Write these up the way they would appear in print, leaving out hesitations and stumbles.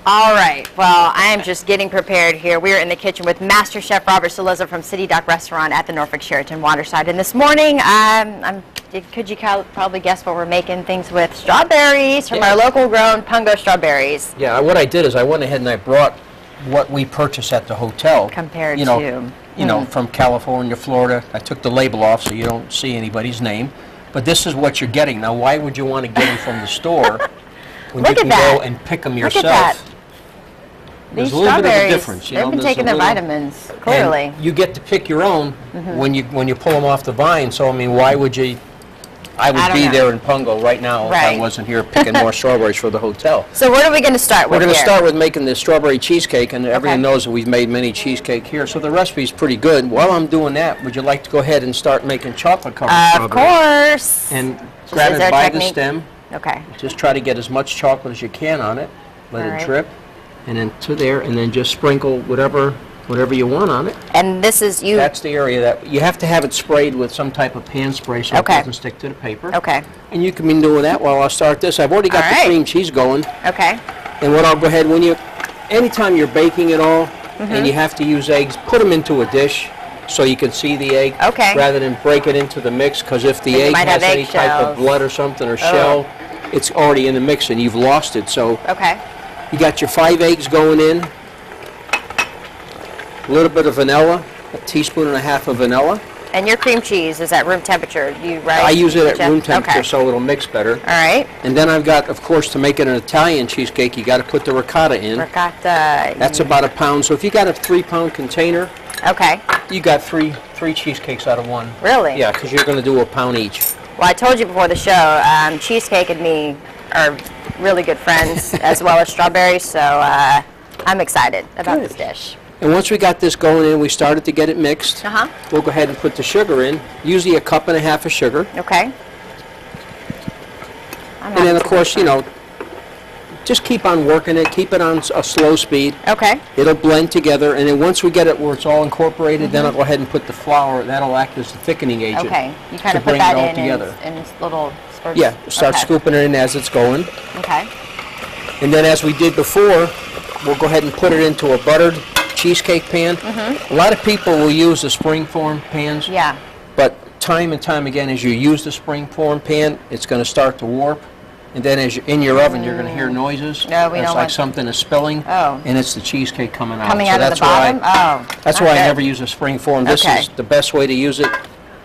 All right, well, I am just getting prepared here. We are in the kitchen with Master Chef Robert Salazar from City Dock Restaurant at the Norfolk Sheraton Waterside. And this morning, could you probably guess what we're making things with? Strawberries from our local grown Pungo strawberries. Yeah, what I did is I went ahead and I brought what we purchase at the hotel. Compared to, from California, Florida. I took the label off so you don't see anybody's name. But this is what you're getting. Now, why would you want to get them from the store when you can go and pick them yourself? Look at that. There's a little bit of a difference. They've been taking their vitamins, clearly. And you get to pick your own when you pull them off the vine. So, I mean, why would you? I would be there in Pungo right now if I wasn't here picking more strawberries for the hotel. So what are we going to start with? We're going to start with making the strawberry cheesecake, and everyone knows that we've made many cheesecake here, so the recipe's pretty good. While I'm doing that, would you like to go ahead and start making chocolate-covered strawberries? Of course. And grab it by the stem. Okay. Just try to get as much chocolate as you can on it. Let it drip. And then to there, and then just sprinkle whatever you want on it. And this is That's the area that you have to have it sprayed with some type of pan spray so it doesn't stick to the paper. Okay. And you can be doing that while I start this. I've already got the cream cheese going. Okay. And what I'll go ahead, anytime you're baking it all and you have to use eggs, put them into a dish so you can see the egg rather than break it into the mix, because if the egg has any type of blood or something or shell, it's already in the mix and you've lost it. So you got your 5 eggs going in, a little bit of vanilla, a teaspoon and a half of vanilla. And your cream cheese is at room temperature, I use it at room temperature so it'll mix better. All right. And then I've got, of course, to make it an Italian cheesecake, you got to put the ricotta in. Ricotta. That's about a pound. So if you got a 3-pound container, you got three cheesecakes out of one. Really? Yeah, because you're going to do a pound each. Well, I told you before the show, Cheesecake and me are really good friends, as well as strawberries, so I'm excited about this dish. And once we got this going in, we started to get it mixed. We'll go ahead and put the sugar in, usually a cup and a half of sugar. Okay. And then, of course, just keep on working it, keep it on a slow speed. Okay. It'll blend together, and then once we get it where it's all incorporated, then I'll go ahead and put the flour. That'll act as the thickening agent. Okay. You kind of put that in little spurts. Yeah, start scooping it in as it's going. Okay. And then as we did before, we'll go ahead and put it into a buttered cheesecake pan. A lot of people will use the springform pans. Yeah. But time and time again, as you use the springform pan, it's going to start to warp. And then as you're in your oven, you're going to hear noises. No, we don't like something is spilling. Oh. And it's the cheesecake coming out. Coming out of the bottom? That's why I never use a springform. This is the best way to use it.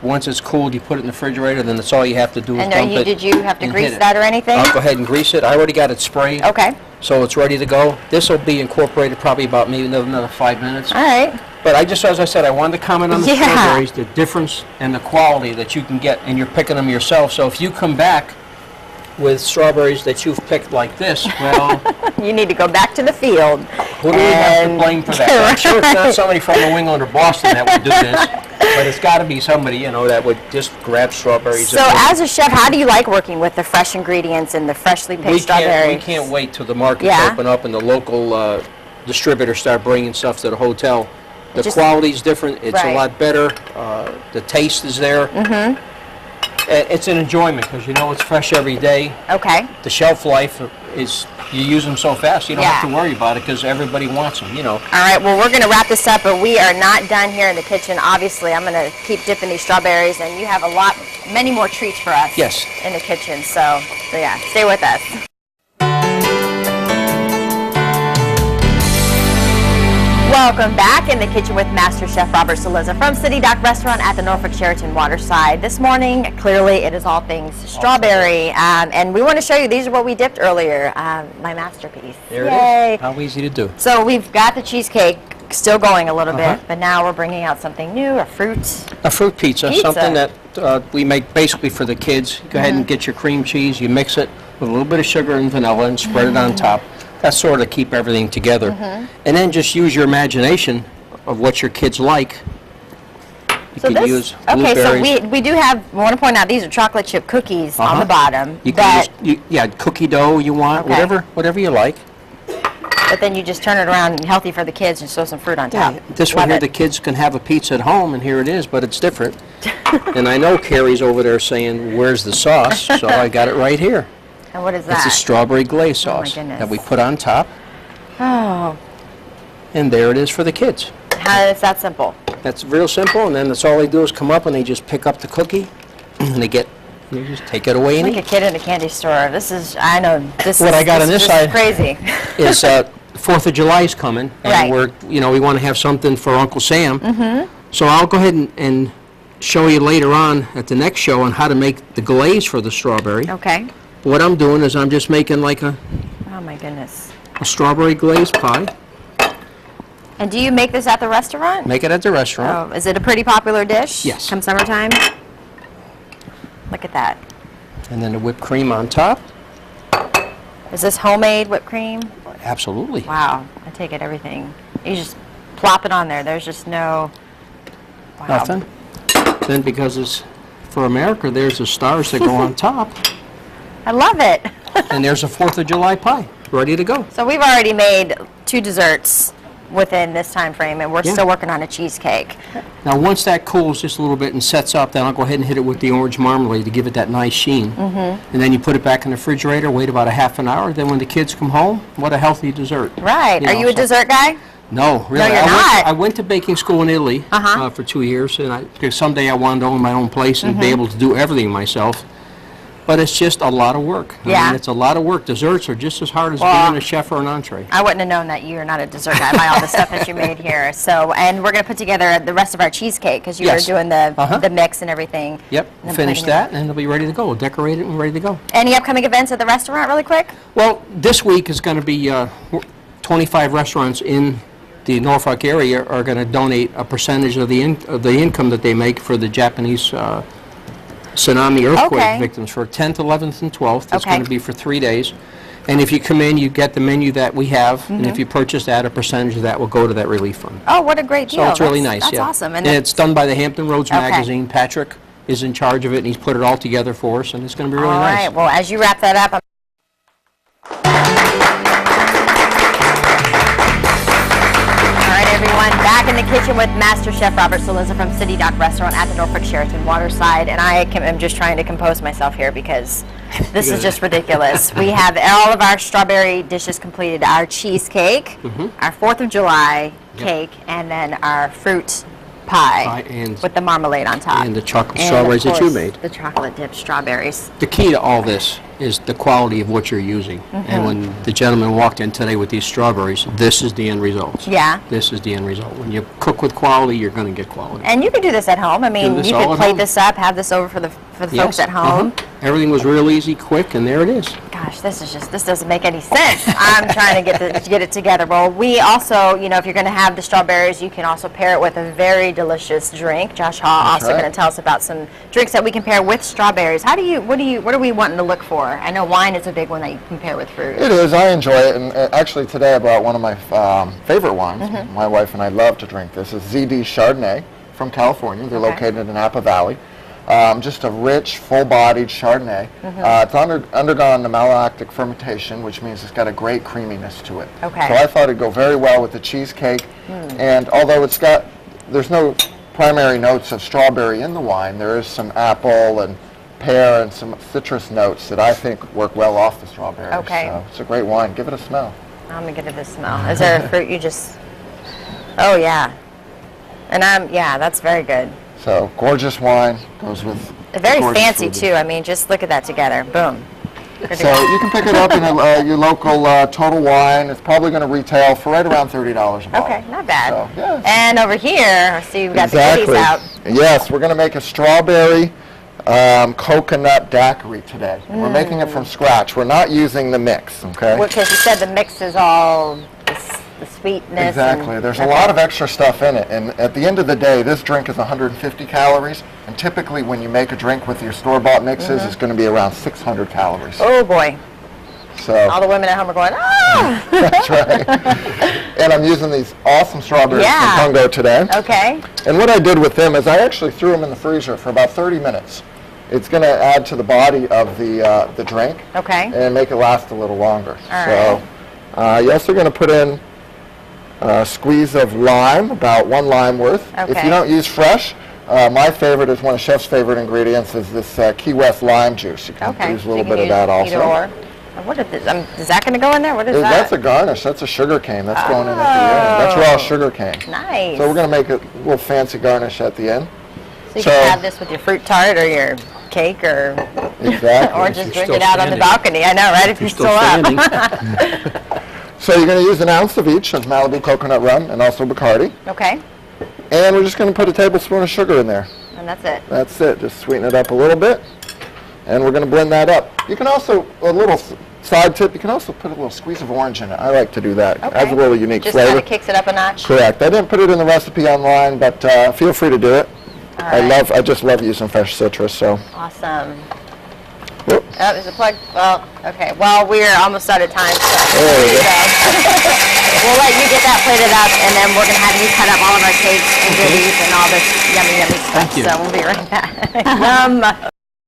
Once it's cooled, you put it in the refrigerator, then that's all you have to do is dump it. Did you have to grease that or anything? I'll go ahead and grease it. I already got it sprayed. Okay. So it's ready to go. This will be incorporated probably about maybe another 5 minutes. All right. But as I said, I wanted to comment on the strawberries, the difference and the quality that you can get, and you're picking them yourself. So if you come back with strawberries that you've picked like this, well... you need to go back to the field. Who do we have to blame for that? I'm sure it's not somebody from New England or Boston that would do this, but it's got to be somebody, that would just grab strawberries. So as a chef, how do you like working with the fresh ingredients and the freshly picked strawberries? We can't wait till the markets open up and the local distributors start bringing stuff to the hotel. The quality's different. It's a lot better. The taste is there. It's an enjoyment because it's fresh every day. Okay. The shelf life is, you use them so fast, you don't have to worry about it because everybody wants them, All right, well, we're going to wrap this up, but we are not done here in the kitchen. Obviously, I'm going to keep dipping these strawberries, and you have many more treats for us in the kitchen. So yeah, stay with us. Welcome back in the kitchen with Master Chef Robert Salazar from City Dock Restaurant at the Norfolk Sheraton Waterside. This morning, clearly, it is all things strawberry, and we want to show you, these are what we dipped earlier, my masterpiece. There it is. How easy to do. So we've got the cheesecake still going a little bit, but now we're bringing out something new, a fruit pizza. Something that we make basically for the kids. Go ahead and get your cream cheese, you mix it with a little bit of sugar and vanilla and spread it on top. That's sort of keep everything together. And then just use your imagination of what your kids like. You can use blueberries. So we do have, I want to point out, these are chocolate chip cookies on the bottom. You can use, cookie dough you want, whatever you like. But then you just turn it around and healthy for the kids and throw some fruit on top. This one here, the kids can have a pizza at home, and here it is, but it's different. And I know Carrie's over there saying, where's the sauce? So I got it right here. And what is that? It's a strawberry glaze sauce my goodness. that we put on top. Oh. And there it is for the kids. How is that simple? That's real simple, and then that's all they do is come up and they just pick up the cookie, and they just take it away and like eat. a kid in a candy store. This is, I know, this what is, I got this on this is side crazy. is 4th of July is coming, and we want to have something for Uncle Sam. So I'll go ahead and show you later on at the next show on how to make the glaze for the strawberry. Okay. What I'm doing is I'm just making like oh my goodness, a strawberry glaze pie. And do you make this at the restaurant? Make it at the restaurant. Oh, is it a pretty popular dish? Yes. Come summertime? Look at that. And then the whipped cream on top. Is this homemade whipped cream? Absolutely. Wow, I take it everything. You just plop it on there. There's just no... Wow. Nothing. Then because it's for America, there's the stars that go on top. I love it. And there's a 4th of July pie ready to go. So we've already made 2 desserts within this time frame, and we're still working on a cheesecake. Now once that cools just a little bit and sets up, then I'll go ahead and hit it with the orange marmalade to give it that nice sheen. And then you put it back in the refrigerator, wait about a half an hour, then when the kids come home, what a healthy dessert. Right. Are you a dessert guy? No, really. No, you're not. I went to baking school in Italy for 2 years, and because someday I wanted to own my own place and be able to do everything myself. But it's just a lot of work. I mean, it's a lot of work. Desserts are just as hard as being a chef or an entree. I wouldn't have known that you're not a dessert guy by all the stuff that you made here. So, and we're going to put together the rest of our cheesecake because you were doing the mix and everything. Yep, finish that and it'll be ready to go. We'll decorate it and we're ready to go. Any upcoming events at the restaurant really quick? Well, this week is going to be 25 restaurants in the Norfolk area are going to donate a percentage of the income that they make for the Japanese tsunami earthquake victims for 10th, 11th, and 12th. It's going to be for 3 days. And if you come in, you get the menu that we have, and if you purchase that, a percentage of that will go to that relief fund. Oh, what a great deal. So it's really nice, That's awesome. And it's done by the Hampton Roads magazine. Patrick is in charge of it, and he's put it all together for us, and it's going to be really nice. All right. Well, as you wrap that up, everyone, back in the kitchen with Master Chef Robert Saliza from City Dock Restaurant at the Norfolk Sheraton Waterside, and I am just trying to compose myself here because this is just ridiculous. We have all of our strawberry dishes completed, our cheesecake, our 4th of July cake, and then our fruit pie with the marmalade on top. And the chocolate strawberries that you made. The chocolate dipped strawberries. The key to all this is the quality of what you're using. And when the gentleman walked in today with these strawberries, this is the end result. Yeah. This is the end result. When you cook with quality, you're going to get quality. And you could do this at home. I mean, you could plate this up, have this over for the folks at home. Everything was real easy, quick, and there it is. Gosh, this doesn't make any sense. I'm trying to get it together. Well, we also, you know, if you're going to have the strawberries, you can also pair it with a very delicious drink. Josh Hall also going to tell us about some drinks that we can pair with strawberries. What are we wanting to look for? I know wine is a big one that you can pair with fruit. It is. I enjoy it, and actually today I brought one of my favorite wines. My wife and I love to drink this. It's ZD Chardonnay from California. They're located in Napa Valley. Just a rich, full-bodied Chardonnay. It's undergone the malolactic fermentation, which means it's got a great creaminess to it. So I thought it'd go very well with the cheesecake. And although there's no primary notes of strawberry in the wine, there is some apple and pear and some citrus notes that I think work well off the strawberries. So it's a great wine. Give it a smell. I'm gonna give it a smell. Is there a fruit you just? Oh yeah. And that's very good. So gorgeous wine goes with very fancy too. I mean, just look at that together. Boom. So you can pick it up in your local Total Wine. It's probably going to retail for right around $30 a bottle. Okay, not bad. So, yes. And over here, see, we've got the goodies out. Yes, we're going to make a strawberry coconut daiquiri today. We're making it from scratch. We're not using the mix, okay? Because you said the mix is all the sweetness. Exactly. There's a lot of extra stuff in it, and at the end of the day, this drink is 150 calories, and typically when you make a drink with your store-bought mixes, it's going to be around 600 calories. Oh boy. So all the women at home are going, ah! That's right. And I'm using these awesome strawberries from Congo today. Okay. And what I did with them is I actually threw them in the freezer for about 30 minutes. It's going to add to the body of the drink. Okay. And make it last a little longer. All right. You also going to put in a squeeze of lime, about 1 lime worth. Okay. If you don't use fresh, my favorite is one of Chef's favorite ingredients is this Key West lime juice. You can use a little bit of that also. Either or. What is this? Is that going to go in there? What is that? That's a garnish. That's a sugar cane. That's going in at the end. That's raw sugar cane. Nice. So we're going to make a little fancy garnish at the end. So you can have this with your fruit tart or your cake or exactly. or just drink it out on the balcony. I know, right? If you're still up. So you're going to use an ounce of each of Malibu coconut rum and also Bacardi. Okay. And we're just going to put a tablespoon of sugar in there. And that's it. That's it. Just sweeten it up a little bit. And we're going to blend that up. You can also, a little side tip, you can also put a little squeeze of orange in it. I like to do that. It adds a little unique flavor. Just kind of kicks it up a notch? Correct. I didn't put it in the recipe online, but feel free to do it. Right. I just love using fresh citrus, so. Awesome. Whoop. Oh, there's a plug. Well, okay. Well, we're almost out of time, so there you go. We'll let you get that plated up, and then we're going to have you cut up all of our cakes and goodies and all this yummy, yummy stuff. Thank you. So we'll be right back.